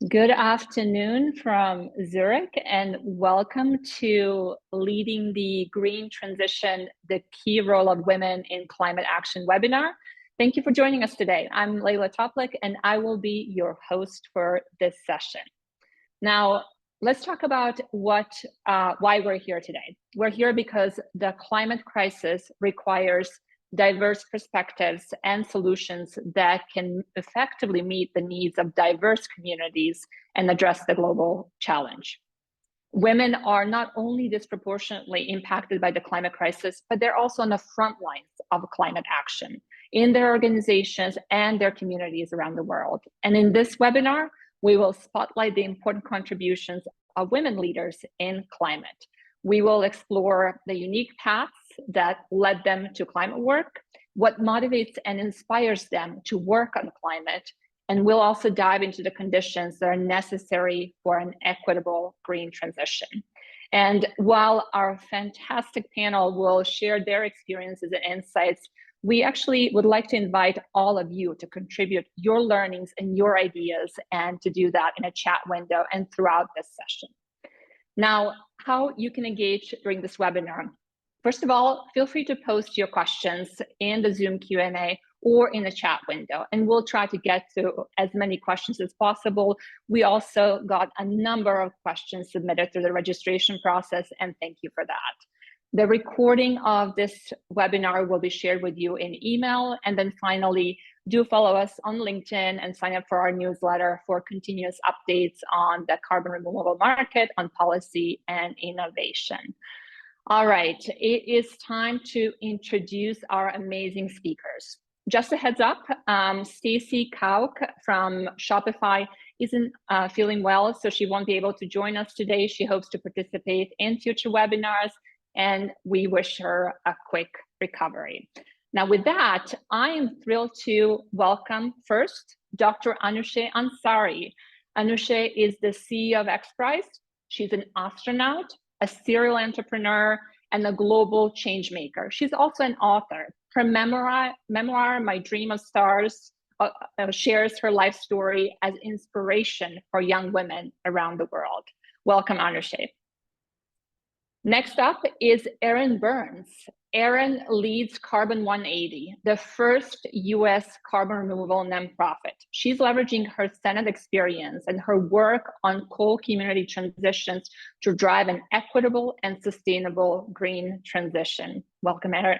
Good afternoon from Zurich, and welcome to Leading the Green Transition, the Key Role of Women in Climate Action webinar. Thank you for joining us today. I'm Leila Toplik, and I will be your host for this session. Now, let's talk about why we're here today. We're here because the climate crisis requires diverse perspectives and solutions that can effectively meet the needs of diverse communities and address the global challenge. Women are not only disproportionately impacted by the climate crisis, but they're also on the front lines of climate action in their organizations and their communities around the world. And in this webinar, we will spotlight the important contributions of women leaders in climate. We will explore the unique paths that led them to climate work, what motivates and inspires them to work on climate, and we'll also dive into the conditions that are necessary for an equitable green transition. And while our fantastic panel will share their experiences and insights, we actually would like to invite all of you to contribute your learnings and your ideas, and to do that in a chat window and throughout this session. Now, how you can engage during this webinar. First of all, feel free to post your questions in the Zoom Q&A or in the chat window, and we'll try to get to as many questions as possible. We also got a number of questions submitted through the registration process, and thank you for that. The recording of this webinar will be shared with you in email. And then finally, do follow us on LinkedIn and sign up for our newsletter for continuous updates on the carbon removal market, on policy and innovation. All right, it is time to introduce our amazing speakers. Just a heads up, Stacy Kauk from Shopify isn't feeling well, so she won't be able to join us today. She hopes to participate in future webinars, and we wish her a quick recovery. Now with that, I am thrilled to welcome first Dr. Anousheh Ansari. Anousheh is the CEO of XPRIZE. She's an astronaut, a serial entrepreneur, and a global change maker. She's also an author. Her memoir My Dream of Stars, shares her life story as inspiration for young women around the world. Welcome, Anousheh. Next up is Erin Burns. Erin leads Carbon 180, the first US carbon removal nonprofit. She's leveraging her Senate experience and her work on coal community transitions to drive an equitable and sustainable green transition. Welcome, Erin.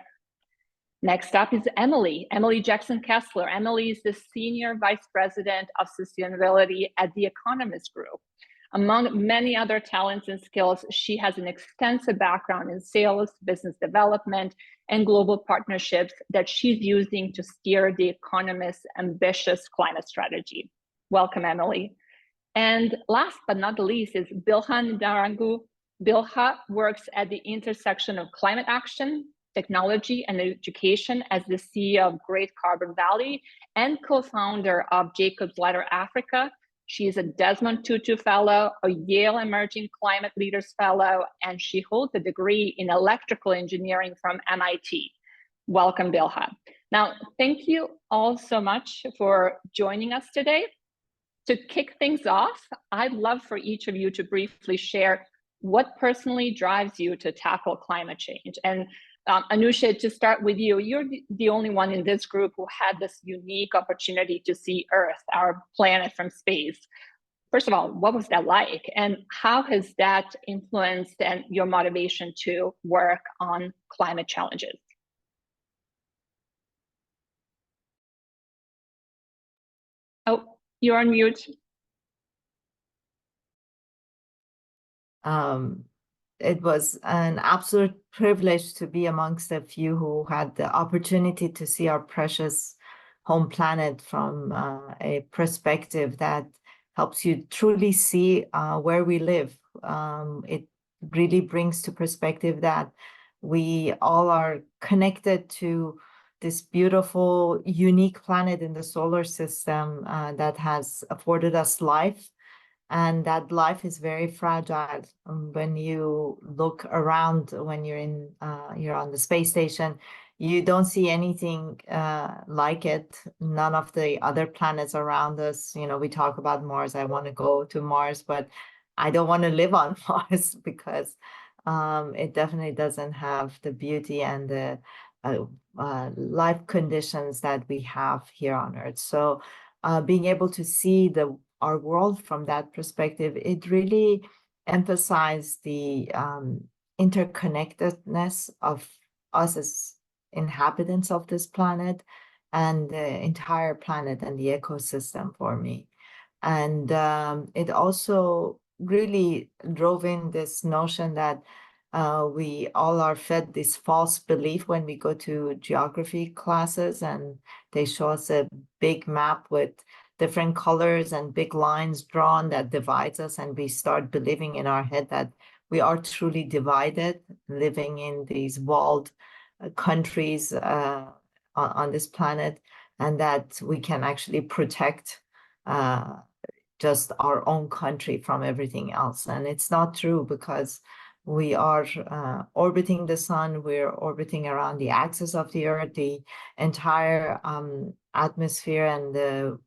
Next up is Emily Jackson-Kessler. Emily is the Senior Vice President of Sustainability at the Economist Group. Among many other talents and skills, she has an extensive background in sales, business development, and global partnerships that she's using to steer the Economist's ambitious climate strategy. Welcome, Emily. And last but not the least is Bilha Narangu. Bilha works at the intersection of climate action, technology, and education as the CEO of Great Carbon Valley and co-founder of Jacob's Ladder Africa. She is a Desmond Tutu Fellow, a Yale Emerging Climate Leaders Fellow, and she holds a degree in electrical engineering from MIT. Welcome, Bilha. Now, thank you all so much for joining us today. To kick things off, I'd love for each of you to briefly share what personally drives you to tackle climate change. And Anousheh, to start with you, you're the only one in this group who had this unique opportunity to see Earth, our planet, from space. First of all, what was that like? And how has that influenced and your motivation to work on climate challenges? Oh, you're on mute. It was an absolute privilege to be amongst a few who had the opportunity to see our precious home planet from a perspective that helps you truly see where we live. It really brings to perspective that we all are connected to this beautiful, unique planet in the solar system that has afforded us life. And that life is very fragile. When you look around, when you're on the space station, you don't see anything like it. None of the other planets around us, we talk about Mars. I want to go to Mars, but I don't want to live on Mars because it definitely doesn't have the beauty and the life conditions that we have here on Earth. So being able to see our world from that perspective, it really emphasized the interconnectedness of us as inhabitants of this planet and the entire planet and the ecosystem for me. And it also really drove in this notion that we all are fed this false belief when we go to geography classes and they show us a big map with different colors and big lines drawn that divides us, and we start believing in our head that we are truly divided, living in these walled countries on this planet, and that we can actually protect just our own country from everything else. And it's not true, because we are orbiting the sun, we're orbiting around the axis of the Earth, the entire atmosphere and the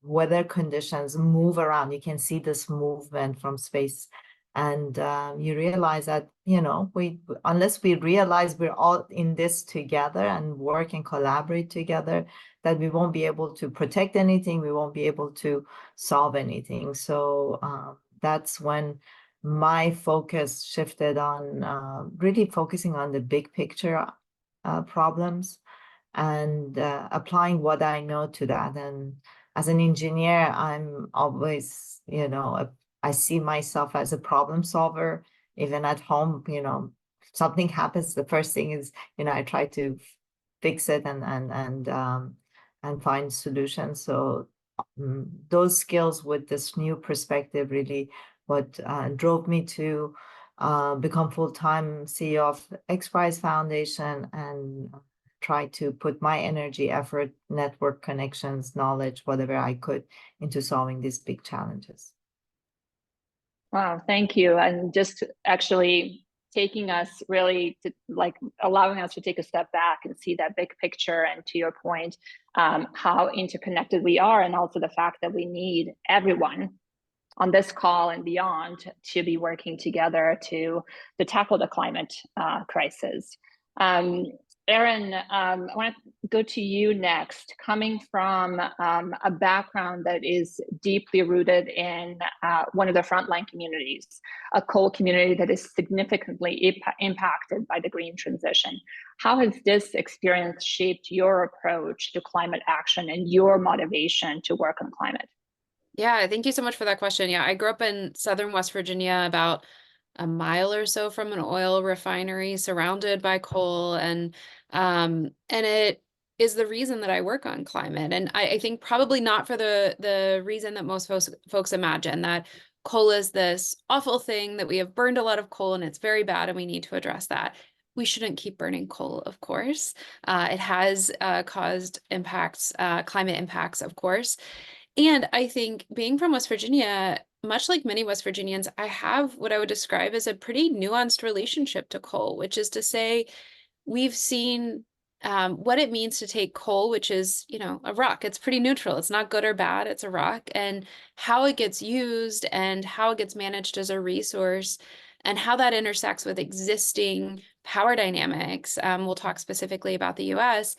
weather conditions move around. You can see this movement from space. And you realize that, unless we realize we're all in this together and work and collaborate together, that we won't be able to protect anything, we won't be able to solve anything. So that's when my focus shifted on really focusing on the big picture problems and applying what I know to that. And as an engineer, I'm always, I see myself as a problem solver. Even at home, something happens, the first thing is, I try to fix it and find solutions. So those skills with this new perspective really what drove me to become full-time CEO of XPRIZE Foundation and try to put my energy, effort, network connections, knowledge, whatever I could into solving these big challenges. Wow, thank you. And just actually taking us really to allowing us to take a step back and see that big picture, and to your point, how interconnected we are, and also the fact that we need everyone on this call and beyond to be working together to tackle the climate crisis. Erin, I want to go to you next. Coming from a background that is deeply rooted in one of the frontline communities, a coal community that is significantly impacted by the green transition, how has this experience shaped your approach to climate action and your motivation to work on climate? Yeah, thank you so much for that question. Yeah, I grew up in southern West Virginia, about a mile or so from an oil refinery, surrounded by coal, and it is the reason that I work on climate. And I think probably not for the reason that most folks imagine, that coal is this awful thing, that we have burned a lot of coal and it's very bad and we need to address that. We shouldn't keep burning coal, of course. It has caused impacts, climate impacts, of course. And I think, being from West Virginia, much like many West Virginians, I have what I would describe as a pretty nuanced relationship to coal, which is to say, we've seen what it means to take coal, which is, a rock. It's pretty neutral. It's not good or bad. It's a rock. And how it gets used and how it gets managed as a resource, and how that intersects with existing power dynamics. We'll talk specifically about the US.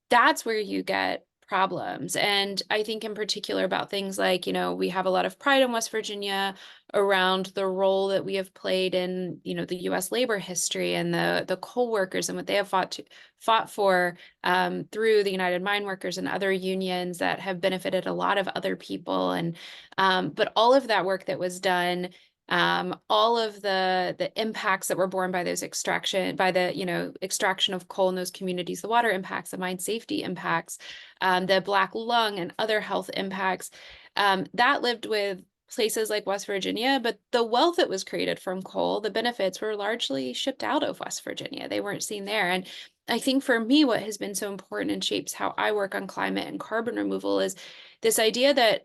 That's where you get problems. And I think in particular about things like, we have a lot of pride in West Virginia around the role that we have played in, the US labor history and the coal workers and what they have fought for through the United Mine Workers and other unions that have benefited a lot of other people. And but all of that work that was done, all of the impacts that were borne by those extraction of coal in those communities, the water impacts, the mine safety impacts, the black lung and other health impacts, that lived with places like West Virginia, but the wealth that was created from coal, the benefits, were largely shipped out of West Virginia. They weren't seen there. And I think for me, what has been so important and shapes how I work on climate and carbon removal is this idea that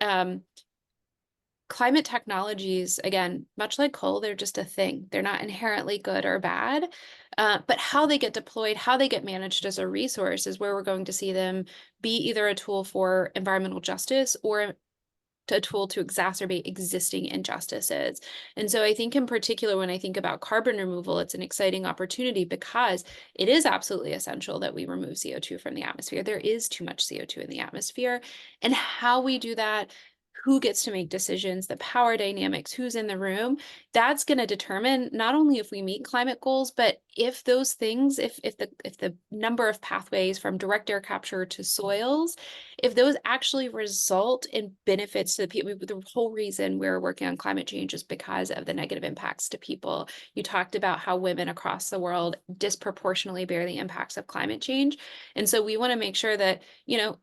climate technologies, again, much like coal, they're just a thing. They're not inherently good or bad, but how they get deployed, how they get managed as a resource is where we're going to see them be either a tool for environmental justice or a tool to exacerbate existing injustices. And so I think in particular, when I think about carbon removal, it's an exciting opportunity because it is absolutely essential that we remove CO2 from the atmosphere. There is too much CO2 in the atmosphere. And how we do that, who gets to make decisions, the power dynamics, who's in the room, that's going to determine not only if we meet climate goals, but if those things, if the number of pathways from direct air capture to soils, if those actually result in benefits to the people. The whole reason we're working on climate change is because of the negative impacts to people. You talked about how women across the world disproportionately bear the impacts of climate change. And so we want to make sure that, you know,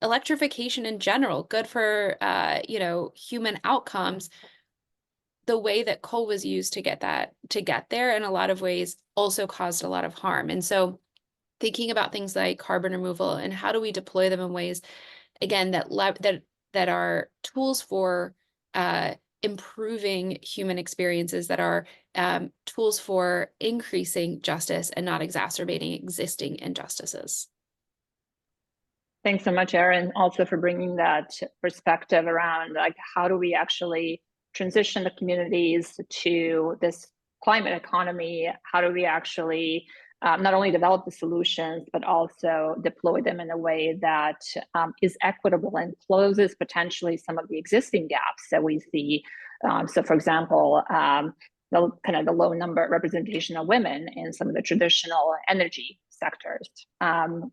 electrification in general, good for, you know, human outcomes. The way that coal was used to get there in a lot of ways also caused a lot of harm. And so thinking about things like carbon removal and how do we deploy them in ways, again, that are tools for improving human experiences, that are tools for increasing justice and not exacerbating existing injustices. Thanks so much, Erin, also for bringing that perspective around like how do we actually transition the communities to this climate economy? How do we actually not only develop the solutions, but also deploy them in a way that is equitable and closes potentially some of the existing gaps that we see. So for example, the kind of the low number representation of women in some of the traditional energy sectors.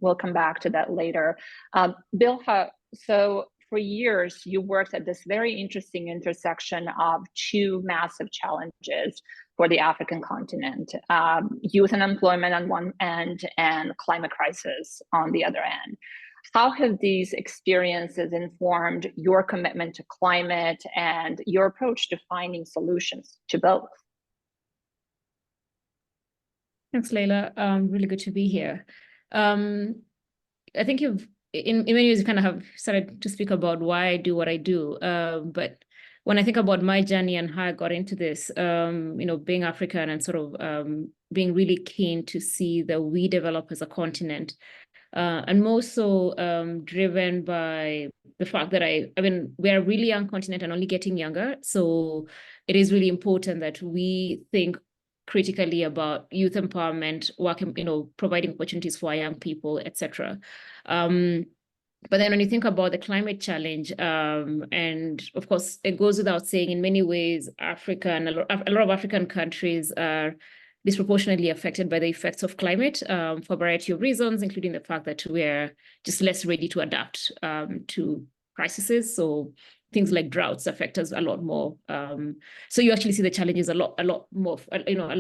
We'll come back to that later. Bill, so for years, you worked at this very interesting intersection of two massive challenges for the African continent, youth unemployment on one end and climate crisis on the other end. How have these experiences informed your commitment to climate and your approach to finding solutions to both? Thanks, Leila. Really good to be here. I think you've, in many ways, you kind of have started to speak about why I do what I do. But when I think about my journey and how I got into this, you know, being African and sort of being really keen to see that we develop as a continent, and more so driven by the fact that I mean, we're a really young continent and only getting younger. So it is really important that we think critically about youth empowerment, working, you know, providing opportunities for our young people, etc. But then when you think about the climate challenge, and of course, it goes without saying, in many ways, Africa and a lot of African countries are disproportionately affected by the effects of climate for a variety of reasons, including the fact that we're just less ready to adapt to crises. So things like droughts affect us a lot more. So you actually see the challenges a lot more, you know, a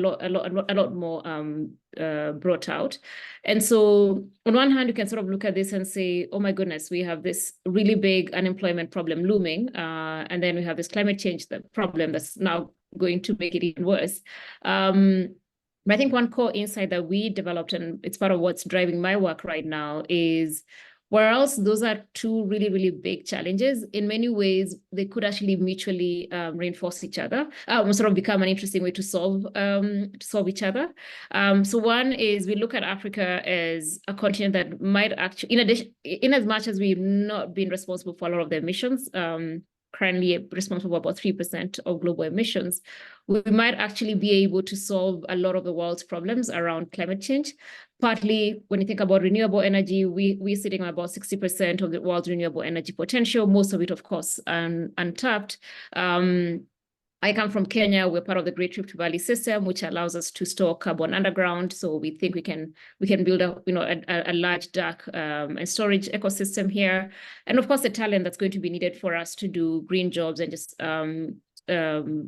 lot more brought out. And so on one hand, you can sort of look at this and say, oh my goodness, we have this really big unemployment problem looming. And then we have this climate change problem that's now going to make it even worse. But I think one core insight that we developed, and it's part of what's driving my work right now, is whereas those are two really, really big challenges, in many ways, they could actually mutually reinforce each other, sort of become an interesting way to solve each other. So one is we look at Africa as a continent that might actually, in as much as we've not been responsible for a lot of the emissions, currently responsible for about 3% of global emissions, we might actually be able to solve a lot of the world's problems around climate change. Partly, when you think about renewable energy, we're sitting on about 60% of the world's renewable energy potential, most of it, of course, untapped. I come from Kenya. We're part of the Great Rift Valley system, which allows us to store carbon underground. So we think we can build a large dark and storage ecosystem here, and of course the talent that's going to be needed for us to do green jobs and just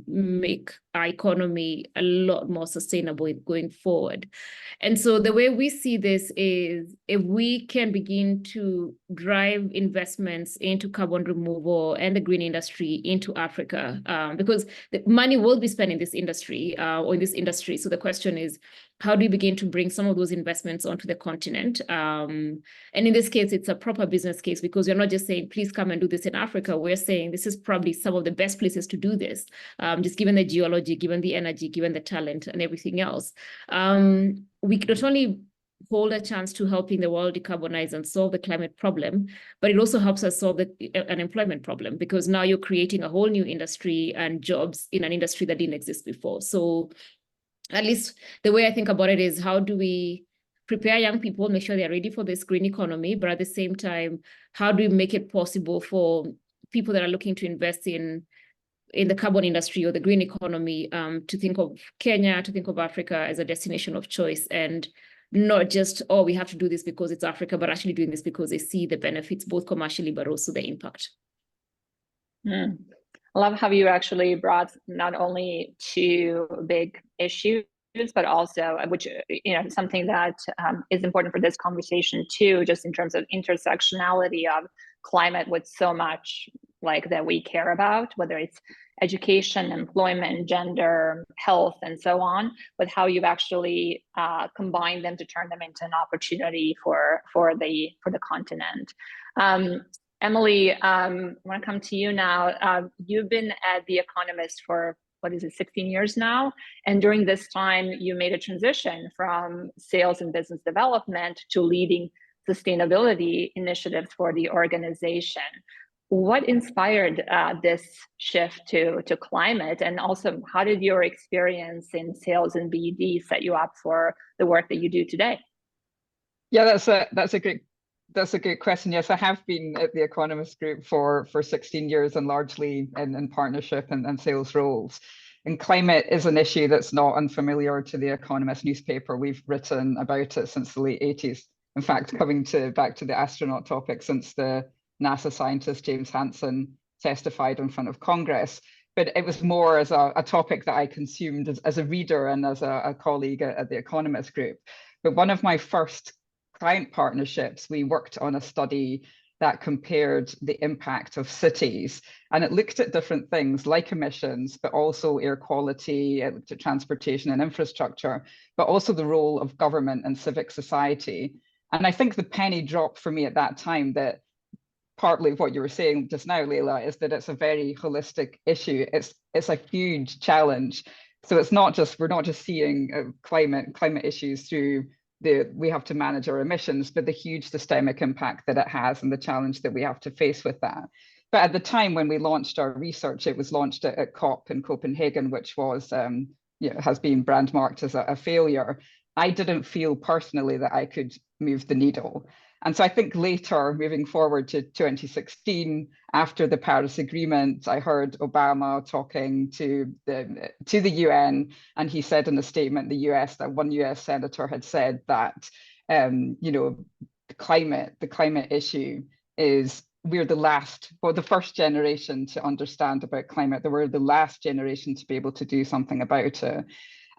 make our economy a lot more sustainable going forward. And so the way we see this is if we can begin to drive investments into carbon removal and the green industry into Africa, because the money will be spent in this industry or in this industry. So the question is, how do we begin to bring some of those investments onto the continent? And in this case, it's a proper business case, because you're not just saying, please come and do this in Africa. We're saying this is probably some of the best places to do this, just given the geology, given the energy, given the talent and everything else. We not only hold a chance to helping the world decarbonize and solve the climate problem, but it also helps us solve the unemployment problem, because now you're creating a whole new industry and jobs in an industry that didn't exist before. So at least the way I think about it is, how do we prepare young people, make sure they're ready for this green economy, but at the same time, how do we make it possible for people that are looking to invest in the carbon industry or the green economy to think of Kenya, to think of Africa as a destination of choice, and not just, oh, we have to do this because it's Africa, but actually doing this because they see the benefits, both commercially, but also the impact. I love how you actually brought not only two big issues, but also, which, something that is important for this conversation too, just in terms of intersectionality of climate with so much like that we care about, whether it's education, employment, gender, health, and so on, but how you've actually combined them to turn them into an opportunity for the continent. Emily, I want to come to you now. You've been at The Economist for, 16 years now? And during this time, you made a transition from sales and business development to leading sustainability initiatives for the organization. What inspired this shift to climate? And also, how did your experience in sales and BD set you up for the work that you do today? Yeah, that's a great question. Yes, I have been at the Economist Group for 16 years, and largely in partnership and sales roles. And climate is an issue that's not unfamiliar to the Economist newspaper. We've written about it since the late 80s. In fact, coming back to the astronaut topic, since the NASA scientist James Hansen testified in front of Congress. But it was more as a topic that I consumed as a reader and as a colleague at the Economist Group. But one of my first client partnerships, we worked on a study that compared the impact of cities, and it looked at different things like emissions, but also air quality, it looked at transportation and infrastructure, but also the role of government and civic society. And I think the penny dropped for me at that time that partly what you were saying just now, Leila, is that it's a very holistic issue. It's a huge challenge. So it's not just, we're not just seeing climate issues through we have to manage our emissions, but the huge systemic impact that it has and the challenge that we have to face with that. But at the time when we launched our research, it was launched at COP in Copenhagen, which was, has been brandmarked as a failure. I didn't feel personally that I could move the needle. And so I think later, moving forward to 2016, after the Paris Agreement, I heard Obama talking to the UN, and he said in a statement, that one US senator had said that, the climate issue is, we're the first generation to understand about climate. We're the last generation to be able to do something about it.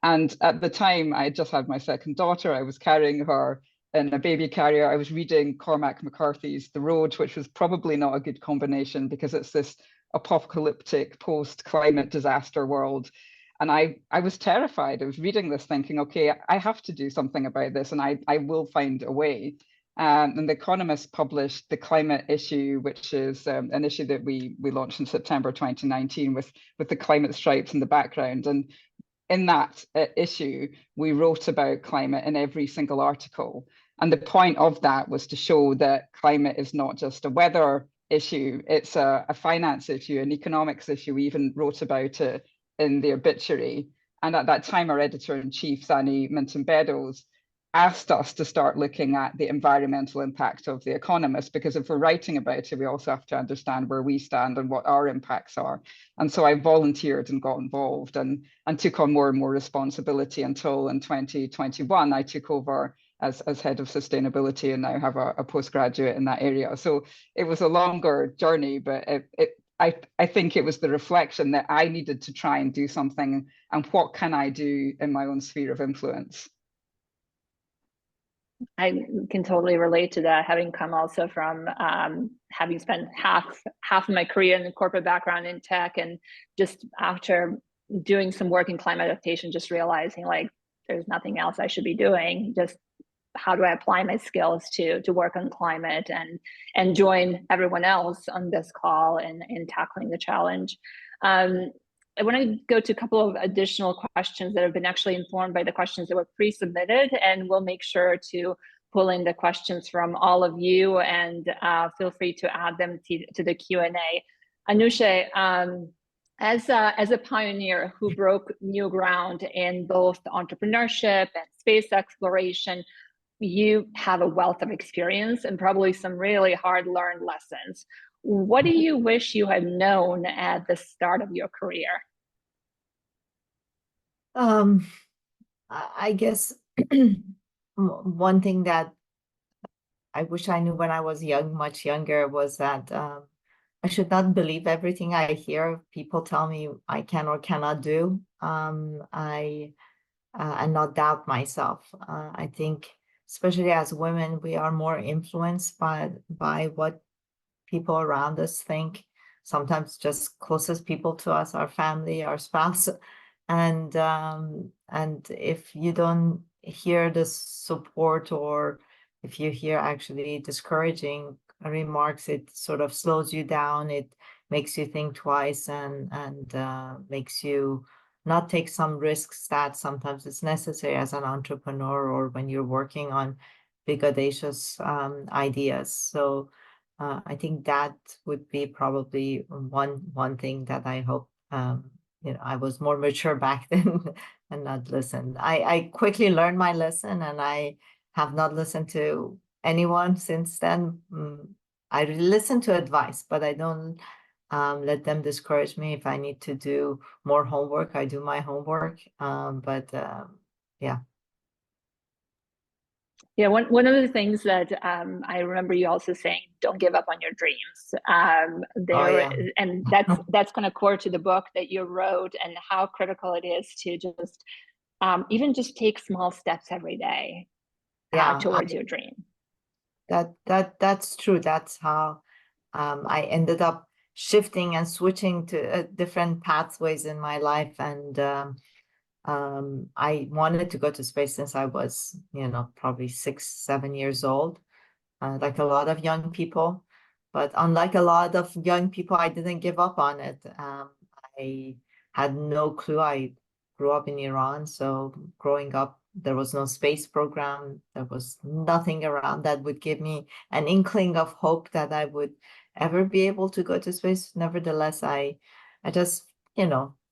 And at the time, I just had my second daughter. I was carrying her in a baby carrier. I was reading Cormac McCarthy's The Road, which was probably not a good combination because it's this apocalyptic post-climate disaster world. And I was terrified. I was reading this thinking, okay, I have to do something about this, and I will find a way. And The Economist published The Climate Issue, which is an issue that we launched in September 2019 with the climate stripes in the background. And in that issue, we wrote about climate in every single article. And the point of that was to show that climate is not just a weather issue, it's a finance issue, an economics issue. We even wrote about it in the obituary. And at that time, our editor-in-chief, Zanny Minton-Beddoes, asked us to start looking at the environmental impact of The Economist, because if we're writing about it, we also have to understand where we stand and what our impacts are. And so I volunteered and got involved and took on more and more responsibility until in 2021, I took over as head of sustainability and now have a postgraduate in that area. So it was a longer journey, but I think it was the reflection that I needed to try and do something, and what can I do in my own sphere of influence? I can totally relate to that, having come also from having spent half of my career in the corporate background in tech, and just after doing some work in climate adaptation, just realizing like there's nothing else I should be doing. Just how do I apply my skills to work on climate and join everyone else on this call in tackling the challenge. I want to go to a couple of additional questions that have been actually informed by the questions that were pre-submitted, and we'll make sure to pull in the questions from all of you, and feel free to add them to the Q&A. Anousheh, as a pioneer who broke new ground in both entrepreneurship and space exploration, you have a wealth of experience and probably some really hard-learned lessons. What do you wish you had known at the start of your career? I guess one thing that I wish I knew when I was young, much younger, was that I should not believe everything I hear people tell me I can or cannot do. And not doubt myself. I think, especially as women, we are more influenced by what people around us think. Sometimes just closest people to us, our family, our spouse, and if you don't hear the support, or if you hear actually discouraging remarks, it sort of slows you down. It makes you think twice, and makes you not take some risks that sometimes it's necessary as an entrepreneur, or when you're working on big audacious ideas. So I think that would be probably one thing that I hope I was more mature back then and not listened. I quickly learned my lesson, and I have not listened to anyone since then. I listen to advice, but I don't let them discourage me. If I need to do more homework, I do my homework. Yeah. Yeah, one of the things that I remember you also saying, don't give up on your dreams. And that's kind of core to the book that you wrote, and how critical it is to just even just take small steps every day towards your dream. That's true. That's how I ended up shifting and switching to different pathways in my life. And I wanted to go to space since I was, probably 6-7 years old, like a lot of young people. But unlike a lot of young people, I didn't give up on it. I had no clue. I grew up in Iran, so growing up, there was no space program. There was nothing around that would give me an inkling of hope that I would ever be able to go to space. Nevertheless, I just,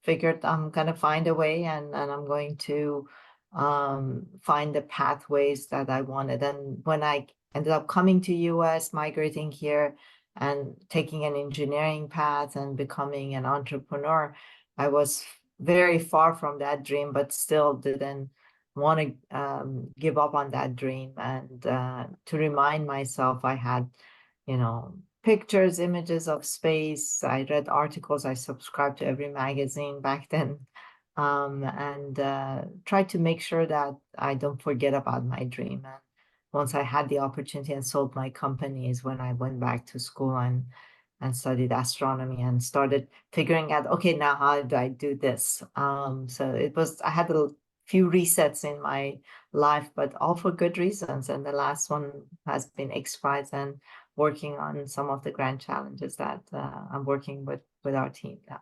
figured I'm gonna find a way, and I'm going to find the pathways that I wanted. And when I ended up coming to US, migrating here, and taking an engineering path and becoming an entrepreneur, I was very far from that dream, but still didn't want to give up on that dream. And to remind myself, I had, pictures, images of space. I read articles. I subscribed to every magazine back then, and tried to make sure that I don't forget about my dream. And once I had the opportunity and sold my company is when I went back to school and studied astronomy and started figuring out, okay, now how do I do this? So I had a few resets in my life, but all for good reasons. And the last one has been XPRIZE, and working on some of the grand challenges that I'm working with our team now.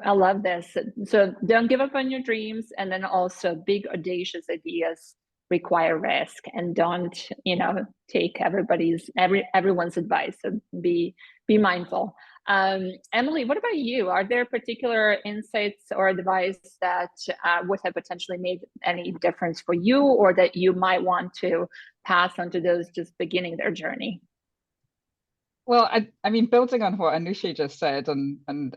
I love this. So don't give up on your dreams, and then also big audacious ideas require risk, and don't take everyone's advice. So be mindful. Emily, what about you? Are there particular insights or advice that would have potentially made any difference for you, or that you might want to pass on to those just beginning their journey? Well, I mean, building on what Anousheh just said, and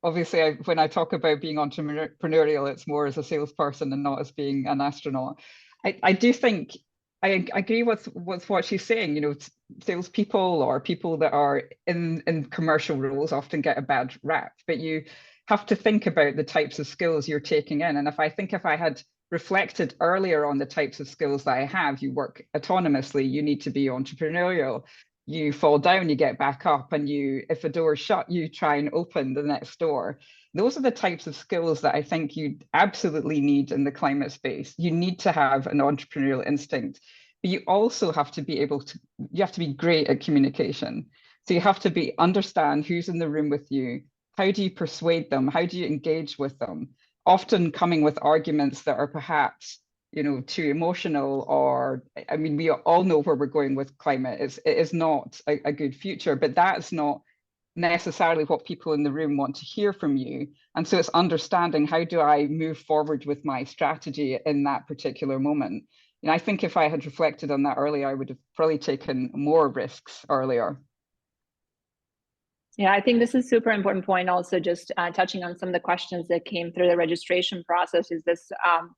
obviously, when I talk about being entrepreneurial, it's more as a salesperson and not as being an astronaut. I do think I agree with what she's saying. Salespeople or people that are in commercial roles often get a bad rap, but you have to think about the types of skills you're taking in. And if I had reflected earlier on the types of skills that I have, you work autonomously, you need to be entrepreneurial. you fall down, you get back up, and if a door is shut, you try and open the next door. Those are the types of skills that I think you absolutely need in the climate space. You need to have an entrepreneurial instinct, but you also have to be you have to be great at communication. So you have to understand who's in the room with you. How do you persuade them? How do you engage with them? Often coming with arguments that are perhaps, too emotional, or, I mean, we all know where we're going with climate. It is not a good future, but that's not necessarily what people in the room want to hear from you. And so it's understanding, how do I move forward with my strategy in that particular moment? I think if I had reflected on that earlier, I would have probably taken more risks earlier. Yeah, I think this is a super important point. Also, just touching on some of the questions that came through the registration process, is this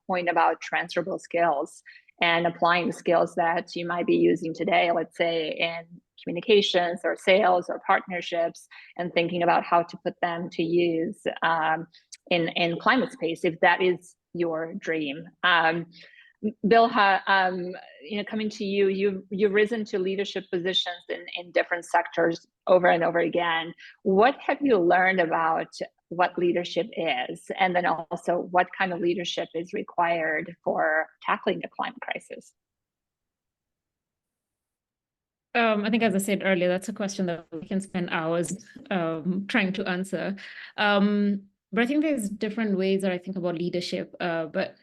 point about transferable skills and applying the skills that you might be using today, let's say in communications or sales or partnerships, and thinking about how to put them to use in climate space, if that is your dream. Bill, coming to you, you've risen to leadership positions in different sectors over and over again. What have you learned about what leadership is, and then also what kind of leadership is required for tackling the climate crisis? I think, as I said earlier, that's a question that we can spend hours trying to answer. But I think there's different ways that I think about leadership. But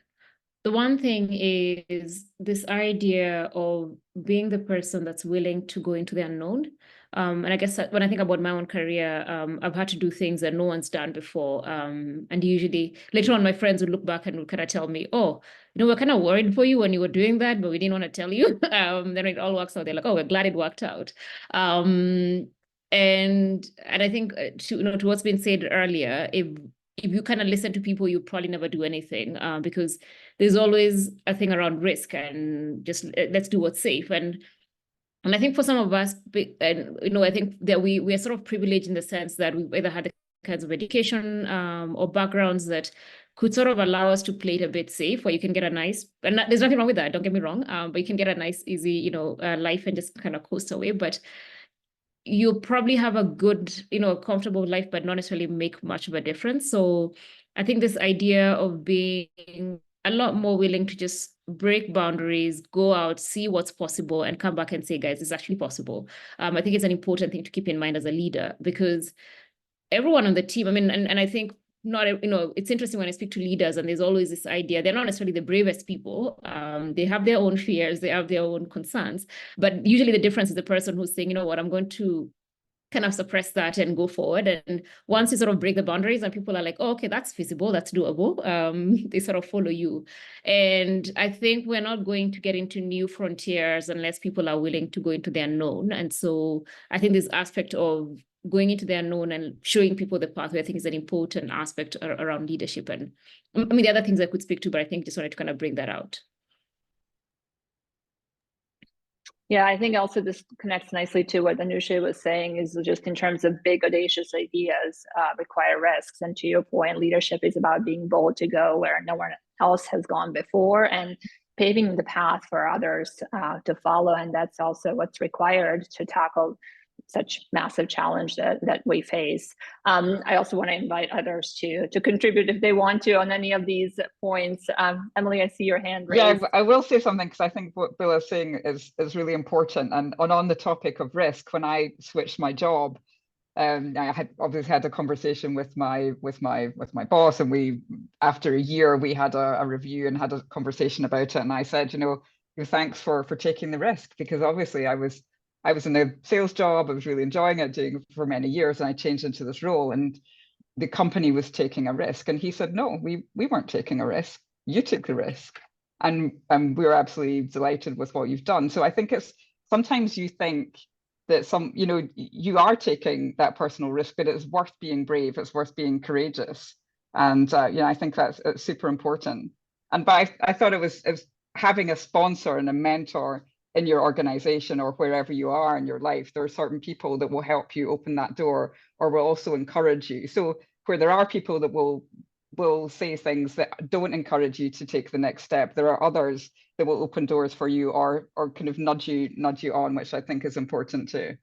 the one thing is this idea of being the person that's willing to go into the unknown. And I guess when I think about my own career, I've had to do things that no one's done before. And usually later on, my friends would look back and would kind of tell me, oh, we're kind of worried for you when you were doing that, but we didn't want to tell you. Then it all works out. They're like, oh, we're glad it worked out. And I think, to what's been said earlier, if you kind of listen to people, you probably never do anything, because there's always a thing around risk and just let's do what's safe. And I think for some of us, and I think that we are sort of privileged in the sense that we've either had the kinds of education or backgrounds that could sort of allow us to play it a bit safe, where you can get a nice, and there's nothing wrong with that, don't get me wrong, but you can get a nice, easy, life and just kind of coast away. But you'll probably have a good, comfortable life, but not necessarily make much of a difference. So I think this idea of being a lot more willing to just break boundaries, go out, see what's possible, and come back and say, guys, it's actually possible. I think it's an important thing to keep in mind as a leader, because everyone on the team, I mean, and I think it's interesting when I speak to leaders, and there's always this idea, they're not necessarily the bravest people. They have their own fears, they have their own concerns, but usually the difference is the person who's saying, you know what, I'm going to kind of suppress that and go forward. And once you sort of break the boundaries and people are like, oh, okay, that's feasible, that's doable, they sort of follow you. And I think we're not going to get into new frontiers unless people are willing to go into the unknown. And so I think this aspect of going into the unknown and showing people the pathway, I think, is an important aspect around leadership. And I mean, the other things I could speak to, but I think just wanted to kind of bring that out. Yeah, I think also this connects nicely to what Anousheh was saying, is just in terms of big, audacious ideas require risks. And to your point, leadership is about being bold to go where no one else has gone before, and paving the path for others to follow. And that's also what's required to tackle such massive challenge that we face. I also want to invite others to contribute if they want to on any of these points. Emily, I see your hand raised. Yeah, I will say something, because I think what Bill is saying is really important. And on the topic of risk, when I switched my job, I had obviously had a conversation with my boss, and we, after a year, we had a review and had a conversation about it. And I said, thanks for taking the risk, because obviously I was in a sales job, I was really enjoying it, doing it for many years, and I changed into this role, and the company was taking a risk. And he said, no, we weren't taking a risk. You took the risk, and we were absolutely delighted with what you've done. So I think it's sometimes you think that you are taking that personal risk, but it's worth being brave, it's worth being courageous. And I think that's super important. But I thought it was having a sponsor and a mentor in your organization or wherever you are in your life. There are certain people that will help you open that door, or will also encourage you. So where there are people that will will say things that don't encourage you to take the next step. There are others that will open doors for you or kind of nudge you on, which I think is important too.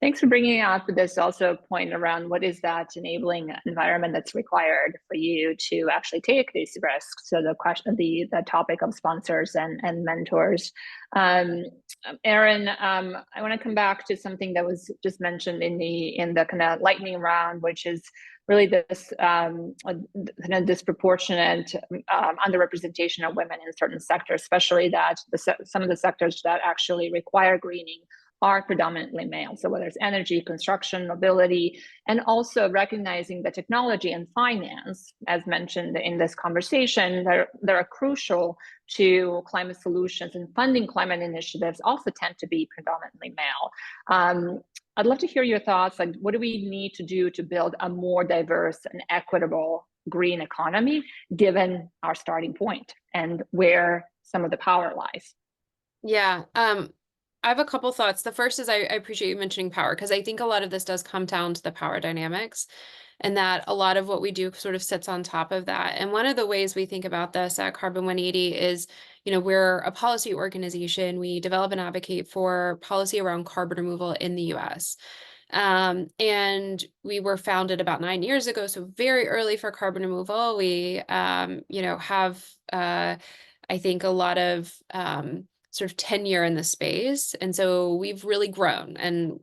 Thanks for bringing up this also point around what is that enabling environment that's required for you to actually take these risks. So the question, the topic of sponsors and mentors. Erin, I want to come back to something that was just mentioned in the kind of lightning round, which is really this kind of disproportionate underrepresentation of women in certain sectors, especially that some of the sectors that actually require greening are predominantly male. So whether it's energy, construction, mobility, and also recognizing that technology and finance, as mentioned in this conversation, that are crucial to climate solutions, and funding climate initiatives also tend to be predominantly male. I'd love to hear your thoughts. Like, what do we need to do to build a more diverse and equitable green economy, given our starting point and where some of the power lies? Yeah. I have a couple thoughts. The first is I appreciate you mentioning power, because I think a lot of this does come down to the power dynamics, and that a lot of what we do sort of sits on top of that. And one of the ways we think about this at Carbon 180 is, we're a policy organization. We develop and advocate for policy around carbon removal in the US. And we were founded about 9 years ago, so very early for carbon removal. We, have, I think, a lot of sort of tenure in the space. And so we've really grown. And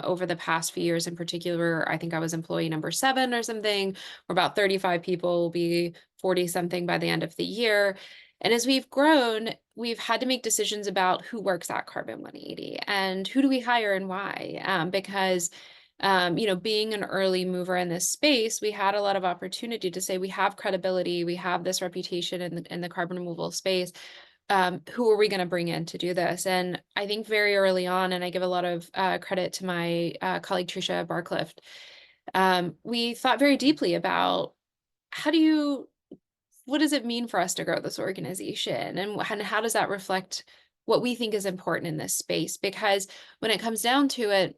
over the past few years in particular, I think I was employee number 7 or something. We're about 35 people, will be 40 something by the end of the year. And as we've grown, we've had to make decisions about who works at Carbon 180 and who do we hire and why, because being an early mover in this space, we had a lot of opportunity to say we have credibility, we have this reputation in the carbon removal space. Who are we going to bring in to do this? And I think very early on, and I give a lot of credit to my colleague Tricia Barclift, we thought very deeply about what does it mean for us to grow this organization, and how does that reflect what we think is important in this space? Because when it comes down to it,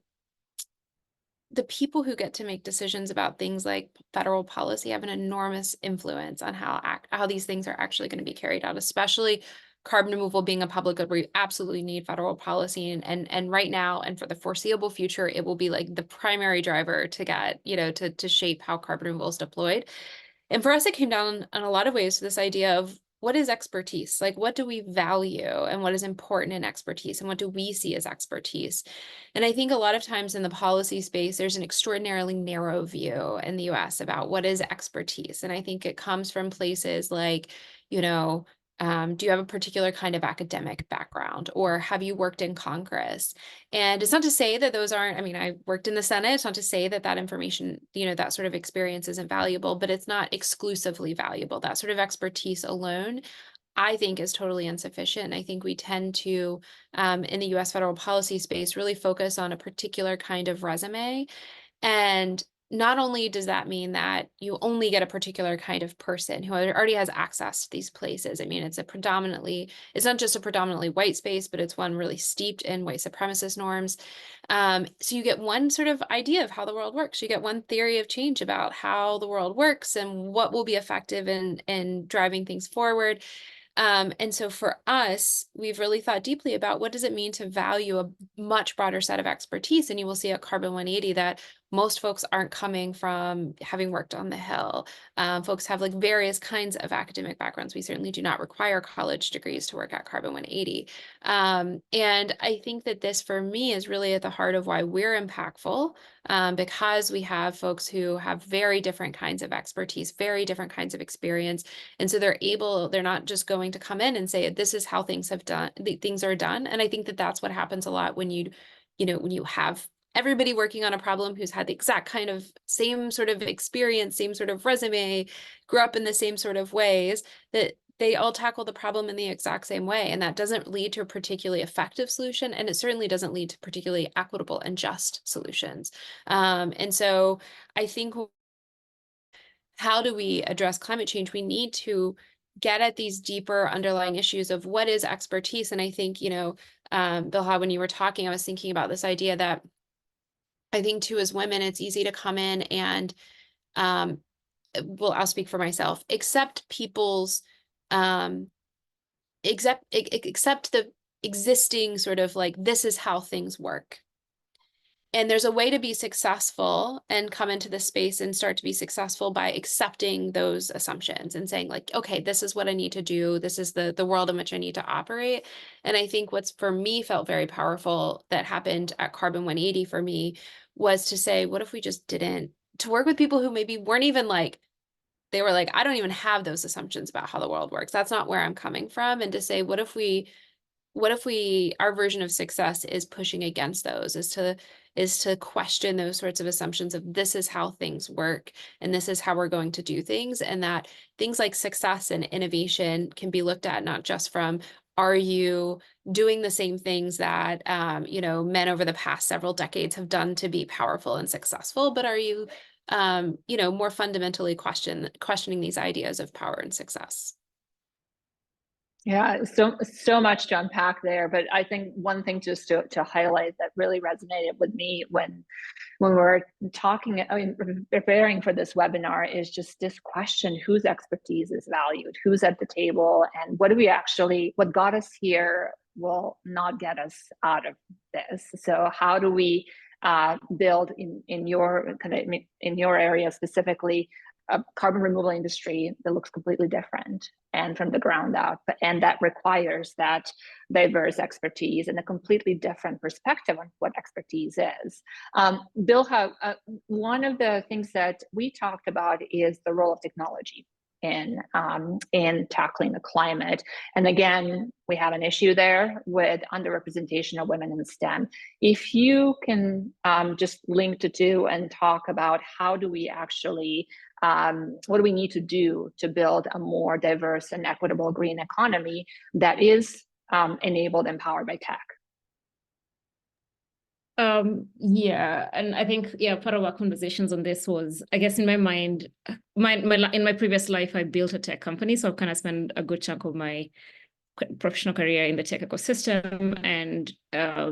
the people who get to make decisions about things like federal policy have an enormous influence on how these things are actually going to be carried out, especially carbon removal being a public good where you absolutely need federal policy. And right now, and for the foreseeable future, it will be like the primary driver to get, to shape how carbon removal is deployed. And for us, it came down in a lot of ways to this idea of what is expertise? Like, what do we value and what is important in expertise, and what do we see as expertise? And I think a lot of times in the policy space, there's an extraordinarily narrow view in the US about what is expertise. And I think it comes from places like, do you have a particular kind of academic background, or have you worked in Congress? And it's not to say that those aren't, I worked in the Senate. It's not to say that information, that sort of experience isn't valuable, but it's not exclusively valuable. That sort of expertise alone, I think, is totally insufficient. I think we tend to, in the US federal policy space, really focus on a particular kind of resume. And not only does that mean that you only get a particular kind of person who already has access to these places. It's not just a predominantly white space, but it's one really steeped in white supremacist norms. So you get one sort of idea of how the world works. You get one theory of change about how the world works and what will be effective in driving things forward. And so for us, we've really thought deeply about what does it mean to value a much broader set of expertise. And you will see at Carbon 180 that most folks aren't coming from having worked on the Hill. Folks have various kinds of academic backgrounds. We certainly do not require college degrees to work at Carbon 180. And I think that this, for me, is really at the heart of why we're impactful, because we have folks who have very different kinds of expertise, very different kinds of experience. And so they're not just going to come in and say, this is how things are done. And I think that that's what happens a lot when you have everybody working on a problem who's had the exact kind of same sort of experience, same sort of resume, grew up in the same sort of ways, that they all tackle the problem in the exact same way. And that doesn't lead to a particularly effective solution. And it certainly doesn't lead to particularly equitable and just solutions. And so I think, how do we address climate change? We need to get at these deeper underlying issues of what is expertise. And I think, Bilha, when you were talking, I was thinking about this idea that I think too, as women, it's easy to come in and well, I'll speak for myself, accept people's, accept the existing sort of like, this is how things work. And there's a way to be successful and come into this space and start to be successful by accepting those assumptions and saying like, okay, this is what I need to do. This is the world in which I need to operate. And I think what's for me felt very powerful that happened at Carbon 180 for me was to say, what if we just didn't, to work with people who maybe weren't even like, they were like, I don't even have those assumptions about how the world works. That's not where I'm coming from. And to say, what if our version of success is pushing against those, is to question those sorts of assumptions of this is how things work and this is how we're going to do things, and that things like success and innovation can be looked at not just from, are you doing the same things that you know, men over the past several decades have done to be powerful and successful, but are you you know, more fundamentally questioning these ideas of power and success. Yeah, so much to unpack there, but I think one thing just to highlight that really resonated with me when we're talking, I mean, preparing for this webinar, is just this question: whose expertise is valued, who's at the table, and what got us here will not get us out of this. So how do we build in your area specifically a carbon removal industry that looks completely different and from the ground up, and that requires that diverse expertise and a completely different perspective on what expertise is. Bill, one of the things that we talked about is the role of technology in tackling the climate. And again, we have an issue there with underrepresentation of women in STEM. If you can just link the two and talk about how do we actually, what do we need to do to build a more diverse and equitable green economy that is enabled and powered by tech? Yeah, and I think, yeah, part of our conversations on this was, I guess in my mind, in my previous life, I built a tech company, so I've kind of spent a good chunk of my professional career in the tech ecosystem, and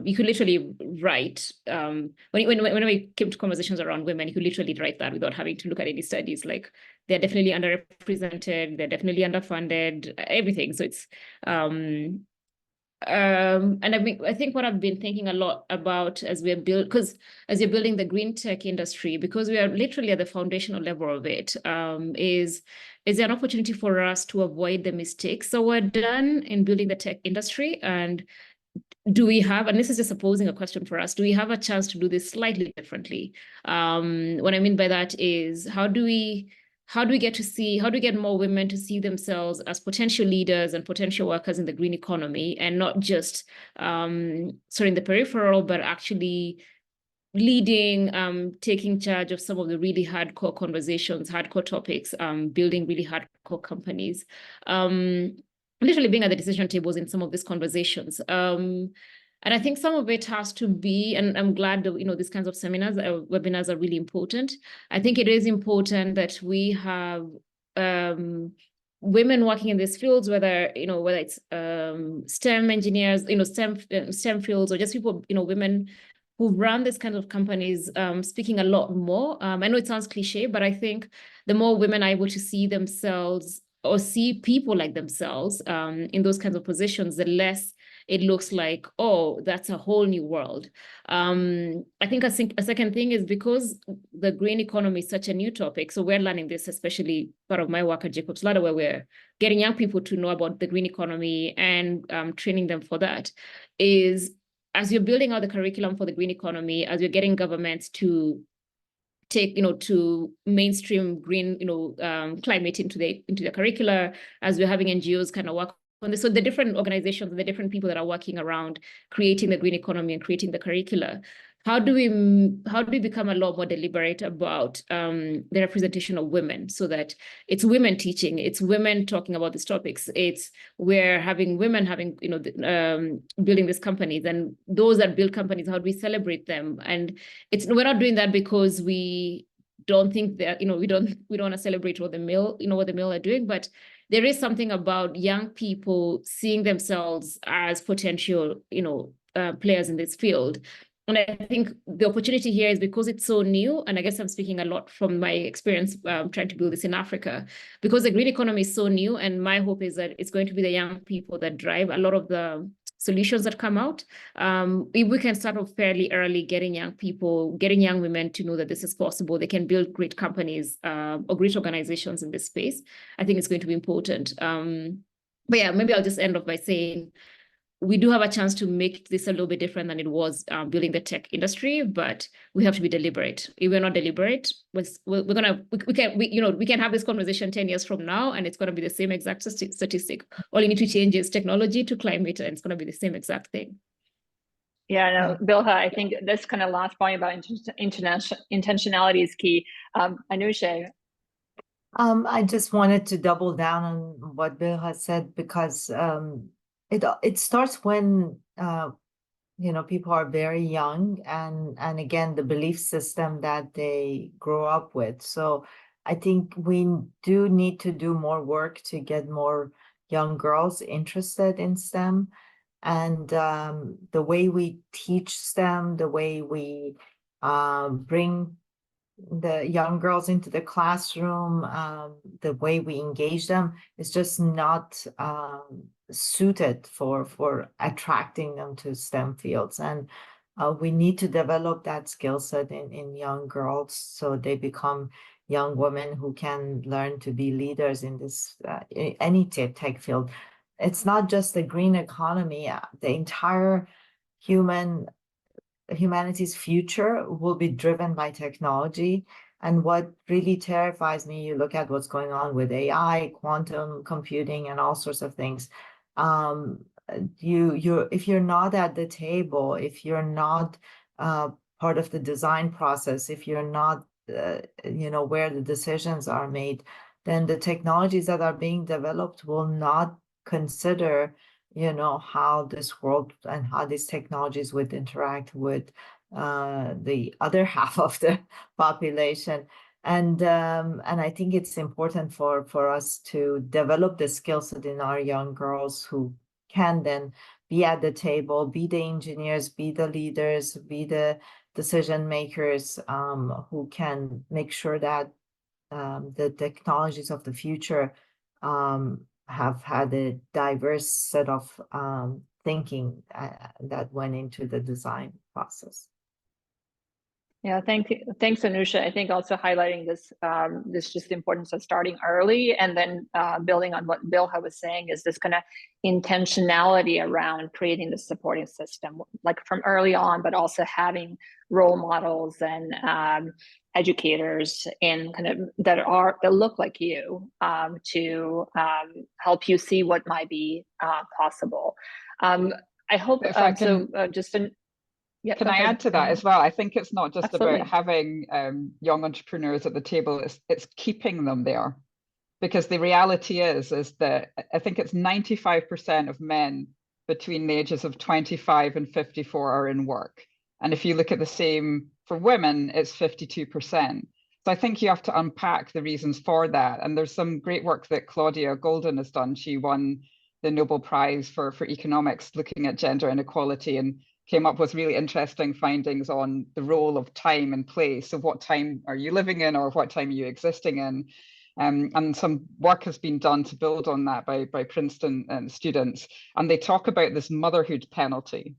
you could literally write, when we came to conversations around women, you could literally write that without having to look at any studies. Like, they're definitely underrepresented, they're definitely underfunded, everything. So it's and I think what I've been thinking a lot about as you're building the green tech industry, because we are literally at the foundational level of it, is there an opportunity for us to avoid the mistakes that were done in building the tech industry? And do we have, and this is just posing a question for us, do we have a chance to do this slightly differently? What I mean by that is, how do we get more women to see themselves as potential leaders and potential workers in the green economy, and not just in the peripheral, but actually leading, taking charge of some of the really hardcore conversations, hardcore topics, building really hardcore companies, literally being at the decision tables in some of these conversations. And I think some of it has to be, and I'm glad that, these kinds of seminars, webinars are really important. I think it is important that we have women working in these fields, whether it's STEM engineers, STEM fields, or just people, women who run this kind of companies, speaking a lot more. I know it sounds cliche, but I think the more women are able to see themselves or see people like themselves in those kinds of positions, the less it looks like, oh, that's a whole new world. I think a second thing is, because the green economy is such a new topic, so we're learning this, especially part of my work at Jacob's Ladder, where we're getting young people to know about the green economy and training them for that, is as you're building out the curriculum for the green economy, as you're getting governments to take, to mainstream green, climate into the curricula, as we're having NGOs kind of work on this. So the different organizations and the different people that are working around creating the green economy and creating the curricula, how do we become a lot more deliberate about the representation of women, so that it's women teaching, it's women talking about these topics, we're having women building these companies, and those that build companies, how do we celebrate them? And we're not doing that because we don't think that, we don't want to celebrate what the male are doing, but there is something about young people seeing themselves as potential, players in this field, And I think the opportunity here is because it's so new, and I guess I'm speaking a lot from my experience trying to build this in Africa, because the green economy is so new, and my hope is that it's going to be the young people that drive a lot of the solutions that come out. If we can start off fairly early, getting young women to know that this is possible, they can build great companies or great organizations in this space, I think it's going to be important. But yeah, maybe I'll just end off by saying, we do have a chance to make this a little bit different than it was building the tech industry, but we have to be deliberate. If we're not deliberate, we can have this conversation 10 years from now, and it's going to be the same exact statistic. All you need to change is technology to climate, and it's going to be the same exact thing. Yeah, no, Bilha, I think this kind of last point about intentionality is key. Anousheh. I just wanted to double down on what Bilha said, because it starts when people are very young, and again, the belief system that they grow up with. So I think we do need to do more work to get more young girls interested in STEM, and the way we teach STEM, the way we bring the young girls into the classroom, the way we engage them is just not suited for attracting them to STEM fields. And we need to develop that skill set in young girls, so they become young women who can learn to be leaders in this any tech field. It's not just the green economy, the entire humanity's future will be driven by technology. And what really terrifies me, you look at what's going on with AI, quantum computing, and all sorts of things. If you're not at the table, if you're not part of the design process, if you're not where the decisions are made, then the technologies that are being developed will not consider how this world and how these technologies would interact with the other half of the population. And I think it's important for us to develop the skill set in our young girls, who can then be at the table, be the engineers, be the leaders, be the decision makers, who can make sure that the technologies of the future have had a diverse set of thinking that went into the design process. Yeah, thanks, Anousheh. I think also highlighting this just the importance of starting early, and then building on what Bilha was saying, is this kind of intentionality around creating the supporting system, like from early on, but also having role models and educators in kind of that look like you, to help you see what might be possible. I hope Yeah, can I add to that as well? I think it's not just Absolutely. about having young entrepreneurs at the table, it's keeping them there. Because the reality is that I think it's 95% of men between the ages of 25 and 54 are in work. And if you look at the same for women, it's 52%. So I think you have to unpack the reasons for that. And there's some great work that Claudia Golden has done. She won the Nobel Prize for economics, looking at gender inequality, and came up with really interesting findings on the role of time and place. So what time are you living in, or what time are you existing in? And some work has been done to build on that by Princeton students. And they talk about this motherhood penalty.